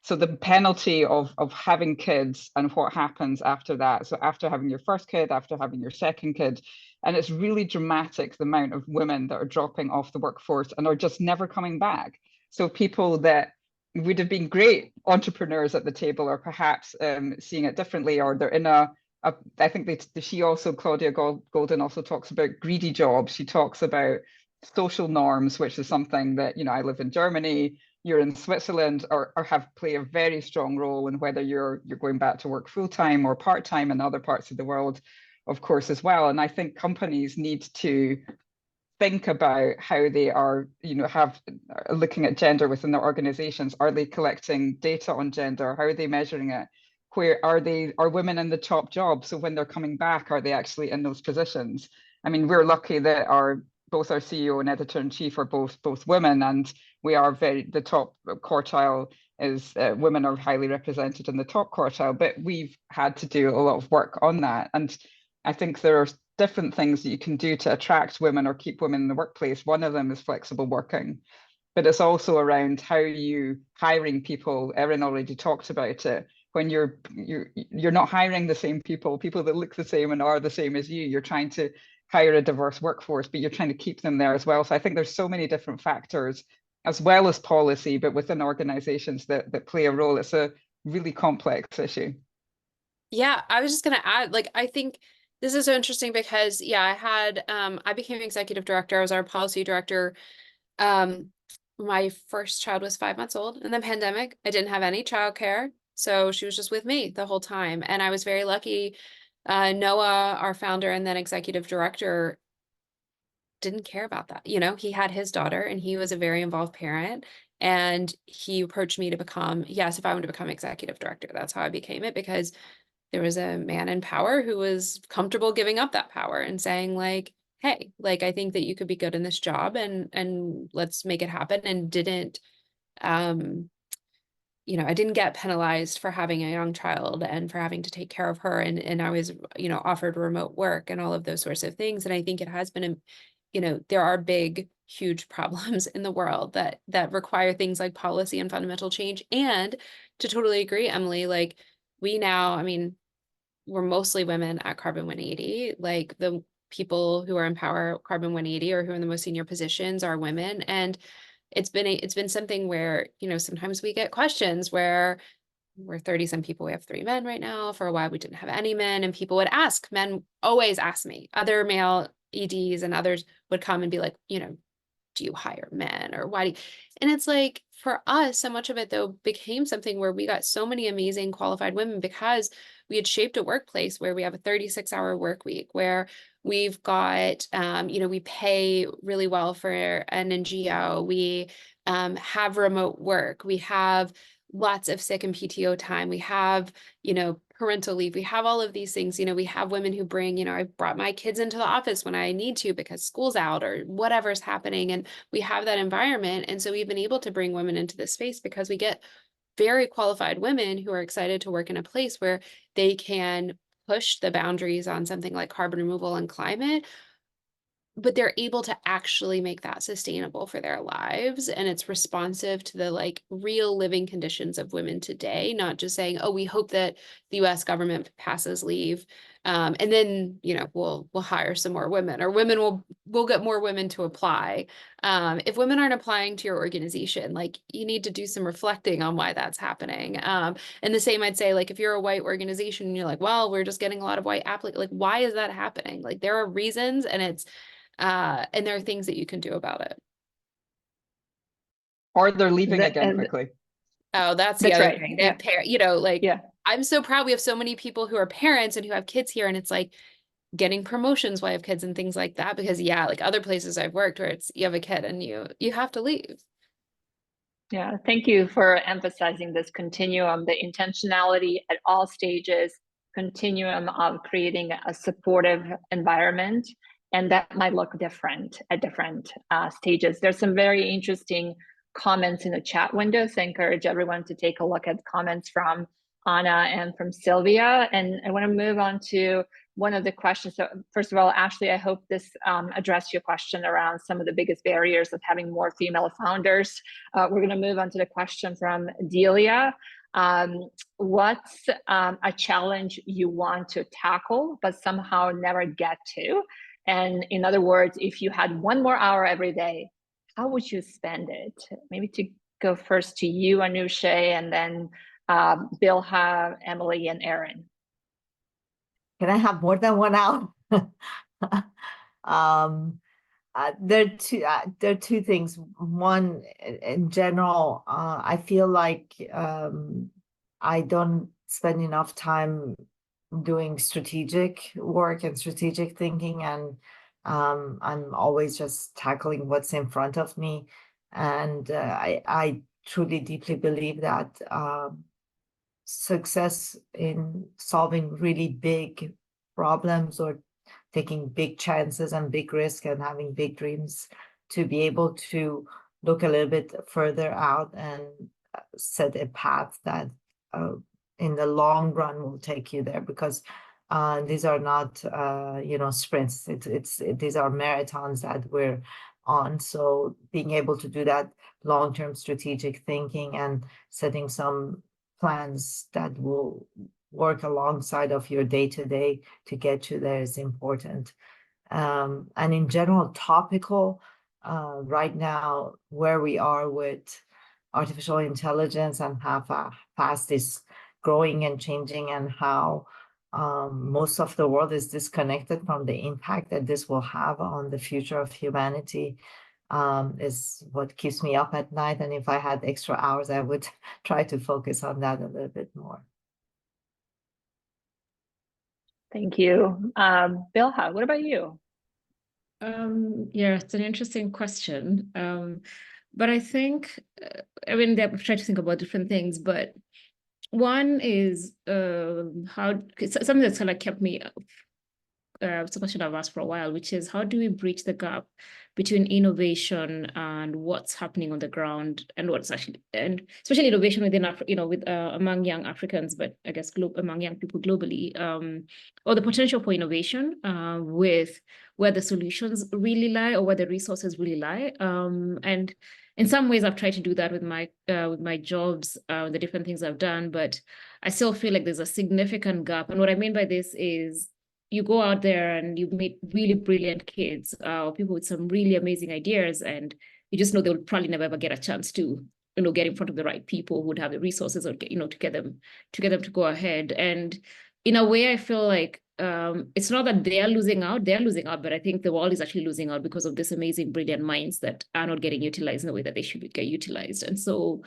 So the penalty of having kids and what happens after that. So after having your first kid, after having your second kid, and it's really dramatic, the amount of women that are dropping off the workforce and are just never coming back. So people that would have been great entrepreneurs at the table are perhaps seeing it differently, or they're in I think she also, Claudia Golden also talks about greedy jobs. She talks about social norms, which is something that, I live in Germany, you're in Switzerland, or play a very strong role in whether you're going back to work full-time or part-time in other parts of the world, of course, as well. And I think companies need to think about how they are, looking at gender within their organizations. Are they collecting data on gender? How are they measuring it? Where are women in the top jobs? So when they're coming back, are they actually in those positions? I mean, we're lucky that both our CEO and editor-in-chief are both women, and we are the top quartile is women are highly represented in the top quartile, but we've had to do a lot of work on that. And I think there are different things that you can do to attract women or keep women in the workplace. One of them is flexible working, but it's also around how you hiring people. Erin already talked about it. When you're not hiring the same people that look the same and are the same as you. You're trying to hire a diverse workforce, but you're trying to keep them there as well. So I think there's so many different factors, as well as policy, but within organizations that play a role. It's a really complex issue. Yeah, I was just going to add, like, I think this is so interesting because, yeah, I became executive director. I was our policy director. My first child was 5 months old in the pandemic. I didn't have any childcare, so she was just with me the whole time. And I was very lucky. Noah, our founder and then executive director, didn't care about that. You know, he had his daughter and he was a very involved parent. And he approached me to become, yes, if I wanted to become executive director, that's how I became it, because there was a man in power who was comfortable giving up that power and saying, like, hey, like, I think that you could be good in this job and let's make it happen. And didn't, you know, I didn't get penalized for having a young child and for having to take care of her. And I was, you know, offered remote work and all of those sorts of things. And I think it has been, you know, there are big, huge problems in the world that require things like policy and fundamental change. And to totally agree, Emily, like, we now, I mean, we're mostly women at Carbon 180. Like, the people who are in power at Carbon 180 or who are in the most senior positions are women. And it's been something where, you know, sometimes we get questions where we're 30 some people, we have 3 men right now. For a while we didn't have any men, and people would ask, men always ask me, other male EDs and others would come and be like, you know, do you hire men, or why do you? And it's like, for us, so much of it though became something where we got so many amazing qualified women because we had shaped a workplace where we have a 36-hour work week, where we've got, you know, we pay really well for an NGO, we have remote work, we have lots of sick and PTO time, we have, you know, parental leave, we have all of these things. You know, we have women who bring, you know, I brought my kids into the office when I need to because school's out or whatever's happening, and we have that environment. And so we've been able to bring women into this space because we get very qualified women who are excited to work in a place where they can push the boundaries on something like carbon removal and climate, but they're able to actually make that sustainable for their lives. And it's responsive to the like real living conditions of women today, not just saying, oh, we hope that the US government passes leave. And then, you know, we'll hire some more women, or we'll get more women to apply. If women aren't applying to your organization, like, you need to do some reflecting on why that's happening. And the same, I'd say, like, if you're a white organization and you're like, well, we're just getting a lot of white applicants, like, why is that happening? Like, there are reasons, and and there are things that you can do about it. Or they're leaving again quickly. Oh, that's the other right. thing. They have you know, like, Yeah. I'm so proud we have so many people who are parents and who have kids here, and it's like getting promotions while I have kids and things like that, because yeah, like other places I've worked where it's, you have a kid and you have to leave. Yeah, thank you for emphasizing this continuum, the intentionality at all stages, continuum of creating a supportive environment. And that might look different at different stages. There's some very interesting comments in the chat window, so I encourage everyone to take a look at comments from Anna and from Sylvia. And I want to move on to one of the questions. So first of all, Ashley, I hope this addressed your question around some of the biggest barriers of having more female founders. We're going to move on to the question from Delia. What's a challenge you want to tackle but somehow never get to? And in other words, if you had 1 more hour every day, how would you spend it? Maybe to go first to you, Anousheh, and then Bilha, Emily, and Erin. Can I have more than 1 hour? There are two things. One, in general, I feel like I don't spend enough time doing strategic work and strategic thinking, and I'm always just tackling what's in front of me. And I truly deeply believe that success in solving really big problems or taking big chances and big risks and having big dreams, to be able to look a little bit further out and set a path that in the long run will take you there, because these are not sprints. These are marathons that we're on. So being able to do that long-term strategic thinking and setting some plans that will work alongside of your day-to-day to get you there is important. And in general, topical, right now, where we are with artificial intelligence and how fast it's growing and changing, and how most of the world is disconnected from the impact that this will have on the future of humanity, is what keeps me up at night. And if I had extra hours, I would try to focus on that a little bit more. Thank you. Bilha, what about you? Yeah, it's an interesting question. But I think, I mean, I've tried to think about different things, but one is it's something that's kind of kept me up. It's a question I've asked for a while, which is how do we bridge the gap between innovation and what's happening on the ground, and what's actually, and especially innovation within among young Africans, but I guess among young people globally, or the potential for innovation with where the solutions really lie or where the resources really lie. And in some ways, I've tried to do that with my jobs, the different things I've done, but I still feel like there's a significant gap. And what I mean by this is, you go out there and you meet really brilliant kids, or people with some really amazing ideas, and you just know they'll probably never ever get a chance to, get in front of the right people who would have the resources, or to get them to go ahead. And in a way, I feel like it's not that they're losing out, but I think the world is actually losing out because of this amazing, brilliant minds that are not getting utilized in the way that they should get utilized. And so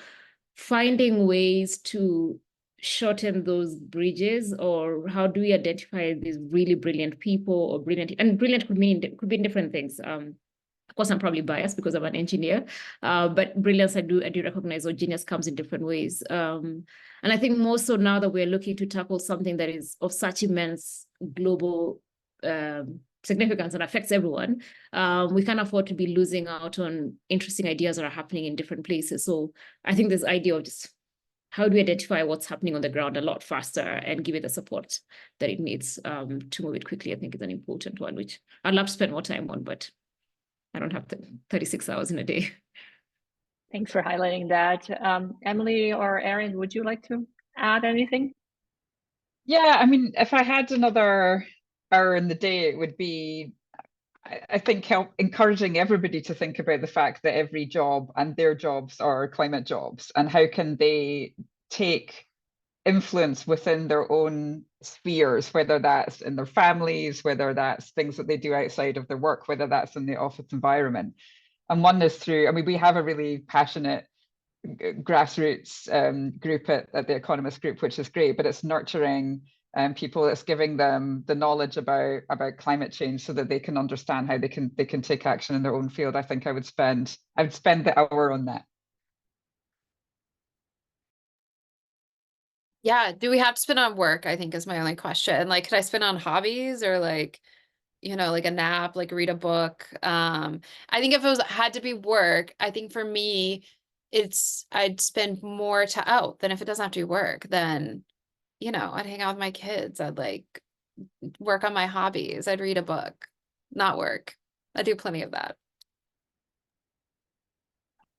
finding ways to shorten those bridges, or how do we identify these really brilliant people, or brilliant could mean different things. Of course, I'm probably biased because I'm an engineer, but brilliance, I do recognize, or genius comes in different ways. And I think more so now that we're looking to tackle something that is of such immense global significance and affects everyone, we can't afford to be losing out on interesting ideas that are happening in different places. So I think this idea of just how do we identify what's happening on the ground a lot faster and give it the support that it needs to move it quickly, I think is an important one, which I'd love to spend more time on, but I don't have 36 hours in a day. Thanks for highlighting that. Emily or Erin, would you like to add anything? Yeah, I mean, if I had another hour in the day, it would be, I think, encouraging everybody to think about the fact that every job and their jobs are climate jobs, and how can they take influence within their own spheres, whether that's in their families, whether that's things that they do outside of their work, whether that's in the office environment. And one is through, I mean, we have a really passionate grassroots group at the Economist group, which is great, but it's nurturing people. It's giving them the knowledge about climate change so that they can understand how they can take action in their own field. I think I would spend the hour on that. Yeah, do we have to spend on work, I think is my only question. Like, could I spend on hobbies, or like a nap, like read a book? I think if it had to be work, I think for me, I'd spend more out. Then if it doesn't have to be work, then, I'd hang out with my kids. I'd like work on my hobbies. I'd read a book, not work. I do plenty of that.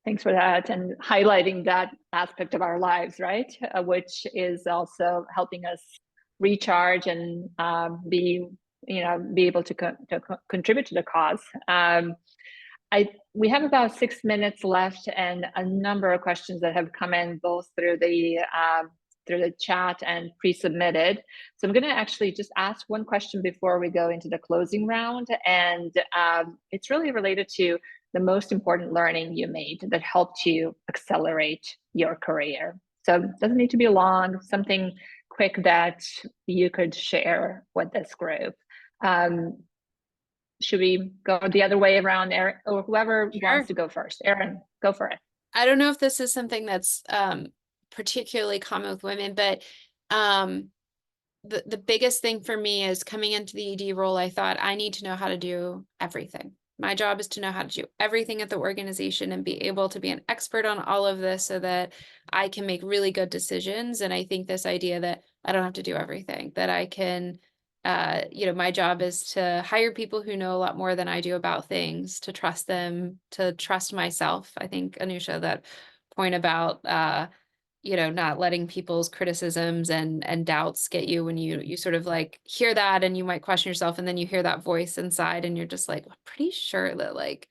Thanks for that, and highlighting that aspect of our lives, right? Which is also helping us recharge and be able to contribute to the cause. We have about 6 minutes left, and a number of questions that have come in both through the chat and pre-submitted. So I'm going to actually just ask one question before we go into the closing round, and it's really related to the most important learning you made that helped you accelerate your career. So it doesn't need to be long, something quick that you could share with this group. Should we go the other way around, Erin, or whoever wants to go first? Erin, go for it. I don't know if this is something that's particularly common with women, but the biggest thing for me is coming into the ED role, I thought I need to know how to do everything. My job is to know how to do everything at the organization and be able to be an expert on all of this so that I can make really good decisions. And I think this idea that I don't have to do everything, that I can, my job is to hire people who know a lot more than I do about things, to trust them, to trust myself. I think, Anousheh, that point about, not letting people's criticisms and doubts get you when you sort of like hear that and you might question yourself, and then you hear that voice inside and you're just like, I'm pretty sure that like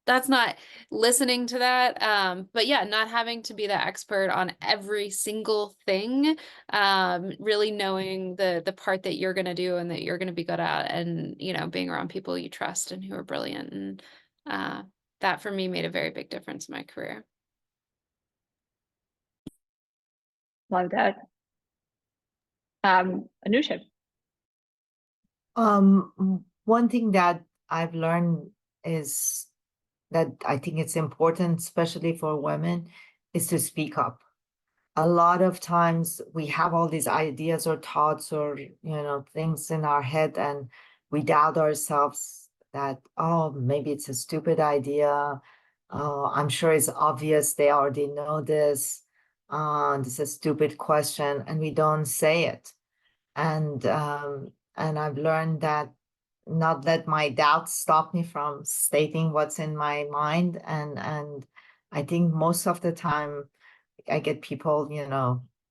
that's not listening to that. But yeah, not having to be the expert on every single thing, really knowing the part that you're gonna do and that you're gonna be good at, and being around people you trust and who are brilliant. And that for me made a very big difference in my career. Love that. Anousheh. One thing that I've learned is that I think it's important, especially for women, is to speak up. A lot of times we have all these ideas or thoughts or things in our head, and we doubt ourselves that, oh, maybe it's a stupid idea. Oh, I'm sure it's obvious they already know this. This is a stupid question, and we don't say it. And I've learned that not let my doubts stop me from stating what's in my mind. And I think most of the time I get people,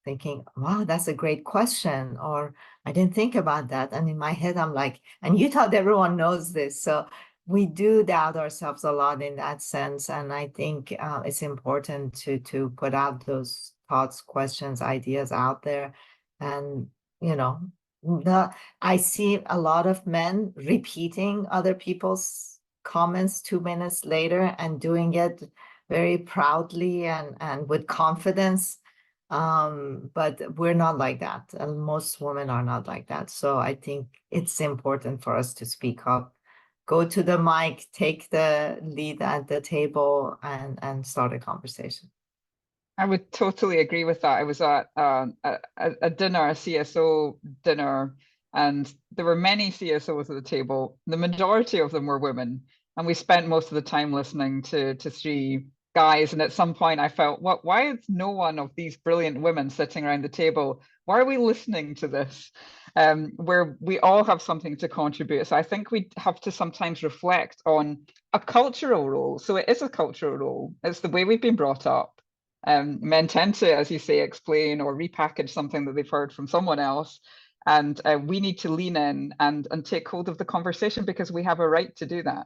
thinking, wow, that's a great question, or I didn't think about that. And in my head, I'm like, and you thought everyone knows this. So we do doubt ourselves a lot in that sense. And I think it's important to put out those thoughts, questions, ideas out there. And, I see a lot of men repeating other people's comments 2 minutes later and doing it very proudly and with confidence. But we're not like that. And most women are not like that. So I think it's important for us to speak up, go to the mic, take the lead at the table, and start a conversation. I would totally agree with that. I was at a dinner, a CSO dinner, and there were many CSOs at the table. The majority of them were women, and we spent most of the time listening to three guys. And at some point, I felt, what? Why is no one of these brilliant women sitting around the table? Why are we listening to this? Where we all have something to contribute. So I think we have to sometimes reflect on a cultural role. So it is a cultural role. It's the way we've been brought up. Men tend to, as you say, explain or repackage something that they've heard from someone else. And we need to lean in and take hold of the conversation, because we have a right to do that.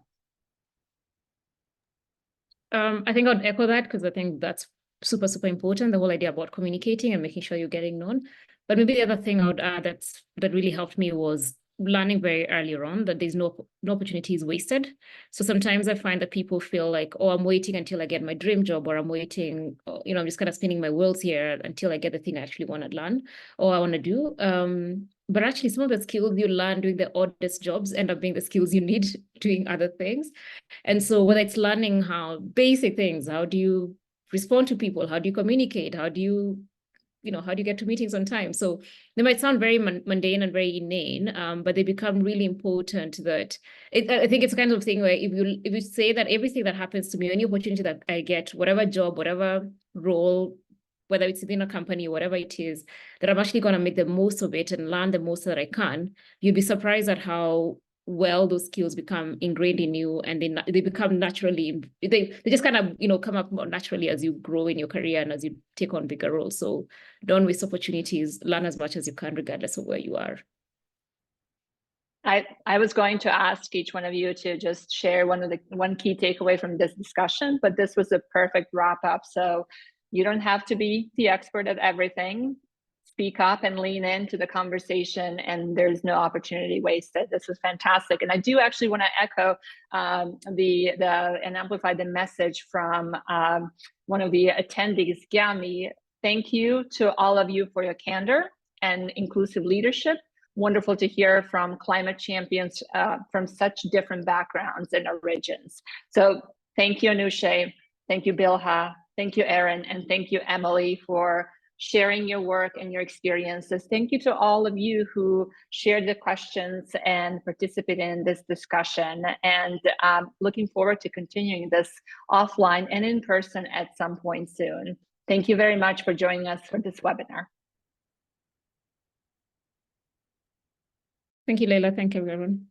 I think I'd echo that, because I think that's super, super important, the whole idea about communicating and making sure you're getting known. But maybe the other thing I would add that really helped me was learning very earlier on that there's no opportunity is wasted. So sometimes I find that people feel like, oh, I'm waiting until I get my dream job, or I'm waiting, I'm just kind of spinning my wheels here until I get the thing I actually want to learn or I want to do. But actually, some of the skills you learn doing the oddest jobs end up being the skills you need doing other things. And so whether it's learning how basic things, how do you respond to people? How do you communicate? How do you get to meetings on time? So they might sound very mundane and very inane, but they become really important. I think it's the kind of thing where if you say that everything that happens to me, any opportunity that I get, whatever job, whatever role, whether it's within a company, whatever it is, that I'm actually going to make the most of it and learn the most that I can, you'd be surprised at how well those skills become ingrained in you, and they become naturally, they just kind of come up more naturally as you grow in your career and as you take on bigger roles. So don't waste opportunities, learn as much as you can regardless of where you are. I was going to ask each one of you to just share one key takeaway from this discussion, but this was a perfect wrap up. So you don't have to be the expert at everything. Speak up and lean into the conversation, and there's no opportunity wasted. This is fantastic. And I do actually want to echo and amplify the message from one of the attendees, Gyami. Thank you to all of you for your candor and inclusive leadership. Wonderful to hear from climate champions from such different backgrounds and origins. So thank you, Anousheh. Thank you, Bilha. Thank you, Erin. And thank you, Emily, for sharing your work and your experiences. Thank you to all of you who shared the questions and participated in this discussion, and looking forward to continuing this offline and in person at some point soon. Thank you very much for joining us for this webinar. Thank you, Leila. Thank you, everyone.